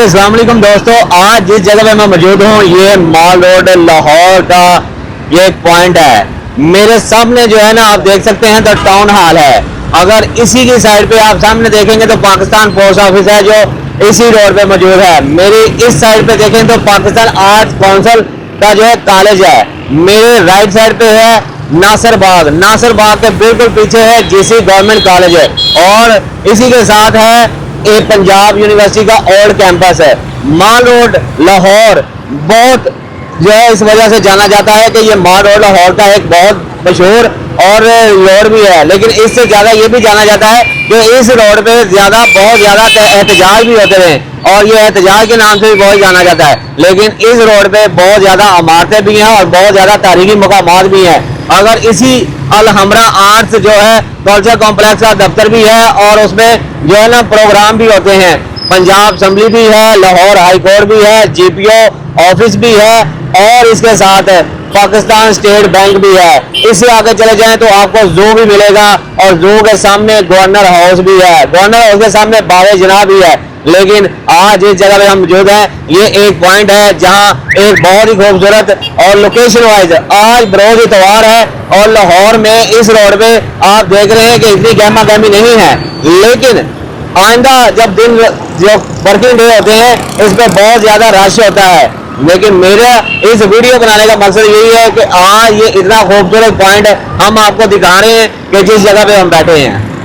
अस्सलाम वालेकुम दोस्तों, आज जिस जगह पे मैं मौजूद हूँ ये माल रोड लाहौर का ये एक पॉइंट है। मेरे सामने जो है ना आप देख सकते हैं तो टाउन हॉल है। अगर इसी की साइड पे आप सामने देखेंगे तो पाकिस्तान पोस्ट ऑफिस है जो इसी रोड पे मौजूद है। मेरी इस साइड पे देखें तो पाकिस्तान आर्ट्स काउंसिल का जो है कॉलेज है। मेरे राइट साइड पे है नासिर बाग के बिल्कुल पीछे है जीसी गवर्नमेंट कॉलेज है और इसी के साथ है एक पंजाब यूनिवर्सिटी का ओल्ड कैंपस है। माल रोड लाहौर बहुत जो है इस वजह से जाना जाता है कि ये माल रोड लाहौर का एक बहुत मशहूर और रोड भी है, लेकिन इससे ज़्यादा ये भी जाना जाता है कि इस रोड पे बहुत ज़्यादा एहतजाज भी होते हैं और ये एहतजाज के नाम से भी बहुत जाना जाता है। लेकिन इस रोड पे बहुत ज़्यादा इमारतें भी हैं और बहुत ज़्यादा तारीखी मकामात भी हैं। अगर इसी अलहमरा आर्ट्स जो है कल्चर कॉम्प्लेक्स का दफ्तर भी है और उसमें जो है ना प्रोग्राम भी होते हैं। पंजाब असम्बली भी है, लाहौर हाई कोर्ट भी है, जीपीओ ऑफिस भी है और इसके साथ पाकिस्तान स्टेट बैंक भी है। इससे आगे चले जाएं तो आपको जू भी मिलेगा और जू के सामने गवर्नर हाउस भी है, गवर्नर हाउस के सामने बावे जनाब भी है। लेकिन आज इस जगह पे हम मौजूद हैं, ये एक पॉइंट है जहां एक बहुत ही खूबसूरत और लोकेशन वाइज आज बरोज इतवार है और लाहौर में इस रोड पे आप देख रहे हैं कि इतनी गहमा गहमी नहीं है। लेकिन आइंदा जब दिन जो वर्किंग डे होते हैं इस पर बहुत ज़्यादा रश होता है। लेकिन मेरा इस वीडियो बनाने का मकसद यही है कि आज ये इतना खूबसूरत पॉइंट हम आपको दिखा रहे हैं कि जिस जगह पे हम बैठे हैं।